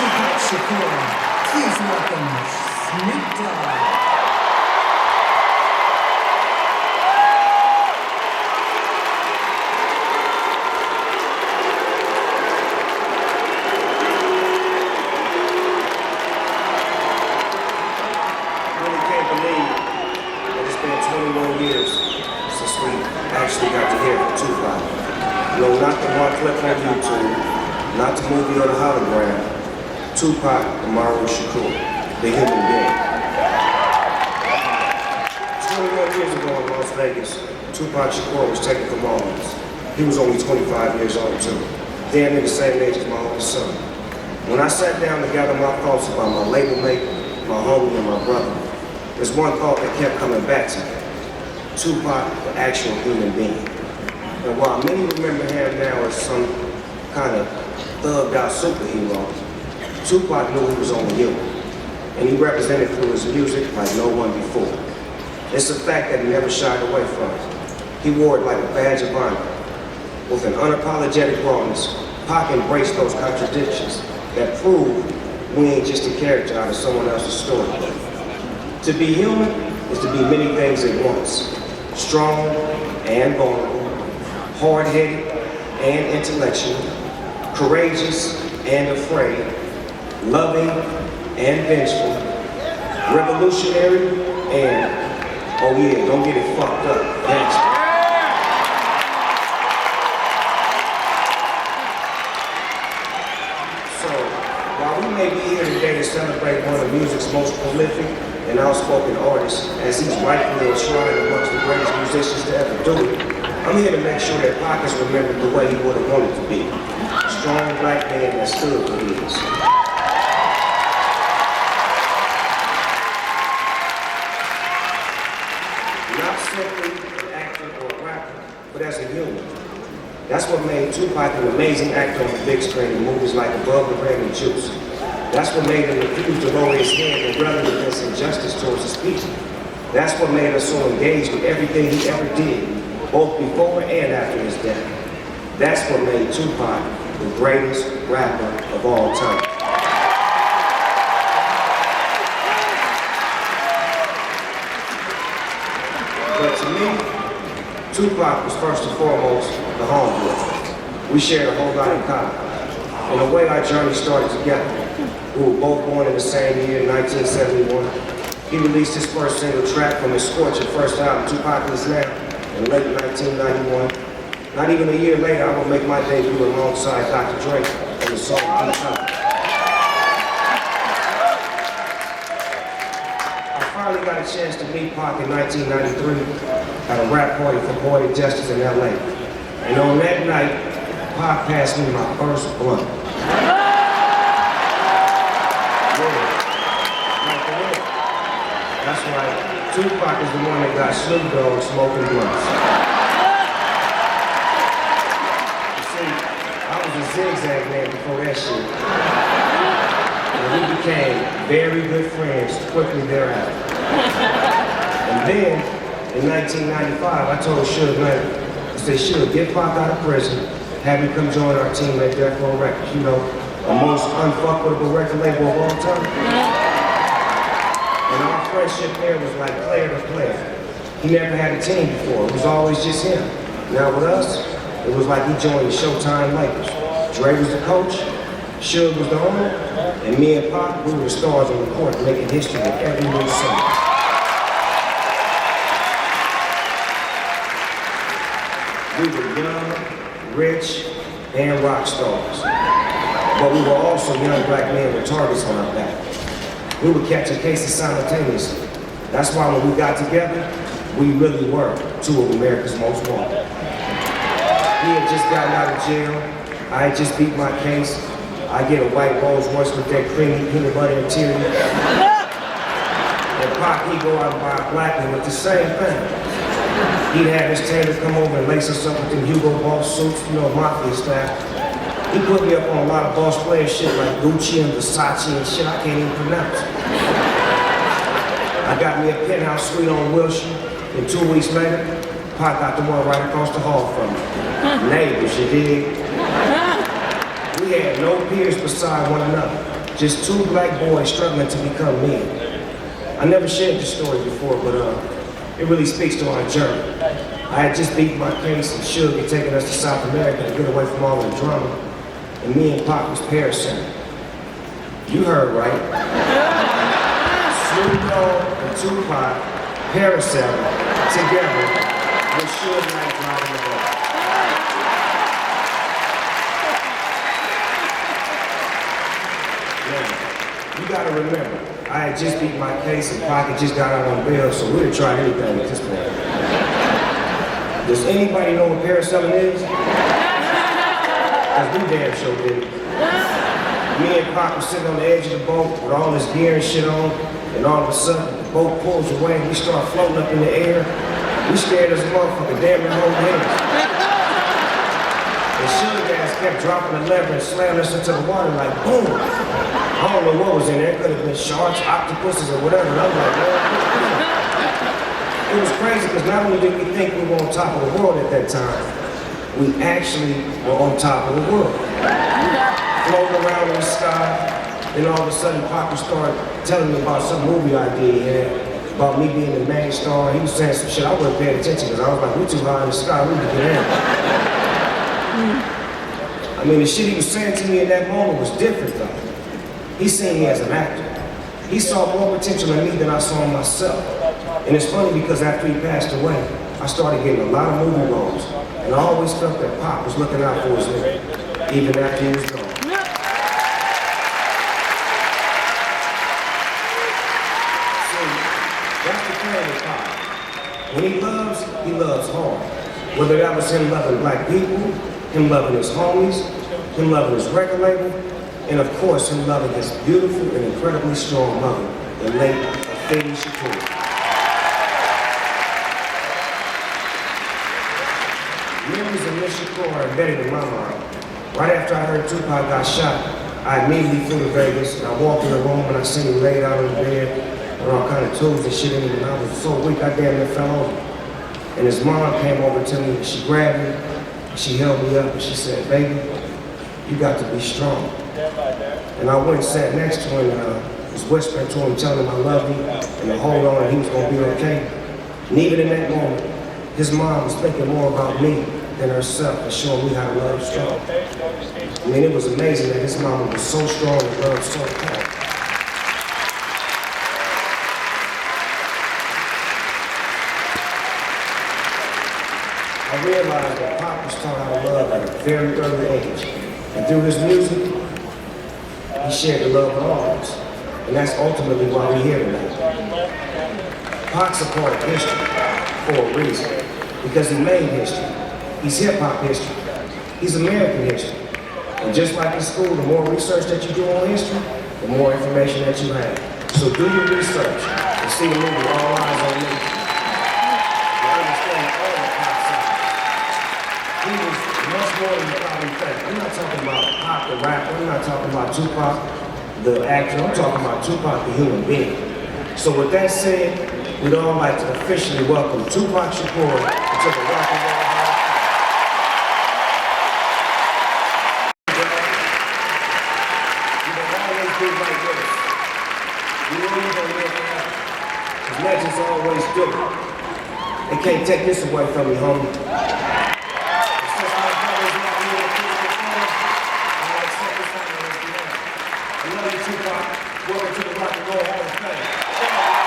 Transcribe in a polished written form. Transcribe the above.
Tupac Shakur. Please welcome Snoop Dogg. Years since we actually got to hear from Tupac. No, not the one clip on YouTube, not the movie or the hologram. Tupac Shakur, the human being. 21 years ago in Las Vegas, Tupac Shakur was taken from all of us. He was only 25 years old too. Damn near the same age as my oldest son. When I sat down to gather my thoughts about my label mate, my homie, and my brother, there's one thought that kept coming back to me. Tupac, the actual human being. And while many remember him now as some kind of thugged out superhero, Tupac knew he was only human. And he represented through his music like no one before. It's a fact that he never shied away from it. He wore it like a badge of honor. With an unapologetic rawness, Pac embraced those contradictions that prove we ain't just a character out of someone else's story. To be human is to be many things at once. Strong and vulnerable, hard-headed and intellectual, courageous and afraid, loving and vengeful, revolutionary and, oh yeah, don't get it fucked up, gangster. So, while we may be here today to celebrate one of music's most prolific and outspoken artists, as he's rightfully enshrined amongst the greatest musicians to ever do it, I'm here to make sure that Pac is remembered the way he would have wanted to be. A strong black man that stood for his. Not simply an actor or a rapper, but as a human. That's what made Tupac an amazing actor on the big screen in movies like Above the Rim and Juice. That's what made him refuse to lower his head and run against injustice towards his people. That's what made us so engaged with everything he ever did, both before and after his death. That's what made Tupac the greatest rapper of all time. But to me, Tupac was first and foremost the homeboy. We shared a whole lot in common. In a way, our journey started together. We were both born in the same year, 1971. He released his first single track from his scorching first album, Tupac Is Now, in late 1991. Not even a year later, I would make my debut alongside Dr. Dre on the song Tupac. I finally got a chance to meet Pac in 1993 at a rap party for Poetic Justice in LA. And on that night, Pac passed me my first blunt. That's right, Tupac is the one that got Snoop Dogg smoking blunts. You see, I was a zigzag man before that shit. And we became very good friends quickly thereafter. And then, in 1995, I told Suge Knight, I said, Suge, get Pac out of prison, have him come join our team at Death Row Records, you know, the most unfuckable record label of all time. And our friendship there was like player to player. He never had a team before. It was always just him. Now with us, it was like he joined the Showtime Lakers. Dre was the coach, Suge was the owner, and me and Pac, we were the stars on the court making history with every new song. We were young, rich, and rock stars. But we were also young black men with targets on our back. We were catching cases simultaneously. That's why when we got together, we really were two of America's most wanted. He had just gotten out of jail. I had just beat my case. I get a white Rolls Royce with that creamy peanut butter interior. And Pac, he'd go out and buy a black one with the same thing. He'd have his tailor come over and lace us up with them Hugo Boss suits, you know, mafia style. He put me up on a lot of boss player shit like Gucci and Versace and shit I can't even pronounce. I got me a penthouse suite on Wilshire, and 2 weeks later, Pac got the one right across the hall from me. Neighbors, you dig? We had no peers beside one another. Just two black boys struggling to become men. I never shared this story before, but it really speaks to our journey. I had just beat my case and Suge had taken us to South America to get away from all the drama, and me and Pac was parasailing. You heard right. Snoop Dogg and Tupac parasailing together with Suge Knight riding the boat. Now, you gotta remember, I had just beat my case and Pac had just got out on bail, so we'd have tried anything at this point. Does anybody know what parasailing is? Because we damn sure did. Me and Pac were sitting on the edge of the boat with all this gear and shit on, and all of a sudden the boat pulls away and we start floating up in the air. We scared as a motherfucker, damn near holding hands. And Suge kept dropping the lever and slamming us into the water like boom. I don't know what was in there. It could have been sharks, octopuses, or whatever. And I was like, man. It was crazy because not only did we think we were on top of the world at that time, we actually were on top of the world. Floating around in the sky, then all of a sudden Pac started telling me about some movie idea he had, about me being the main star. He was saying some shit I wasn't paying attention because I was like, we're too high in the sky, we need to get in. I mean, the shit he was saying to me in that moment was different though. He seen me as an actor. He saw more potential in me than I saw in myself. And it's funny because after he passed away, I started getting a lot of movie roles. And I always felt that Pac was looking out for his nigga, even after he was gone. See, that's the thing with Pac. When he loves hard. Whether that was him loving black people, him loving his homies, him loving his record label, and of course him loving his beautiful and incredibly strong mother, the late Tupac Shakur. Memories of Miss Shakur are embedded in my mind. Right after I heard Tupac got shot, I immediately flew to Vegas and I walked in the room and I seen him laid out on the bed with all kind of tools and shit in him, and I was so weak I damn near fell over. And his mom came over to me and she grabbed me, she held me up and she said, baby, you got to be strong. And I went and sat next to him and was whispering to him, telling him I love you and to hold on and he was gonna be okay. And even in that moment, his mom was thinking more about me than herself and showing me how to love strong. I mean, it was amazing that his mama was so strong and loved so hard. I realized that Pac was taught how to love at a very early age. And through his music, he shared the love with all of us. And that's ultimately why we're here tonight. Pac's a part of history for a reason. Because he made history. He's hip-hop history. He's American history. And just like in school, the more research that you do on history, the more information that you have. So do your research and see the movie All Eyes on Me. He was much more than you probably think. I'm not talking about Pac the rapper, I'm not talking about Tupac the actor, I'm talking about Tupac the human being. So with that said, we'd all like to officially welcome Tupac Shakur to the Rock and Roll Hall of Fame. You will always be right with us. You know you're gonna live forever. Because legends always do. They can't take this away from me, homie. I love you, Tupac. Welcome to the Rock and Roll Hall of Fame.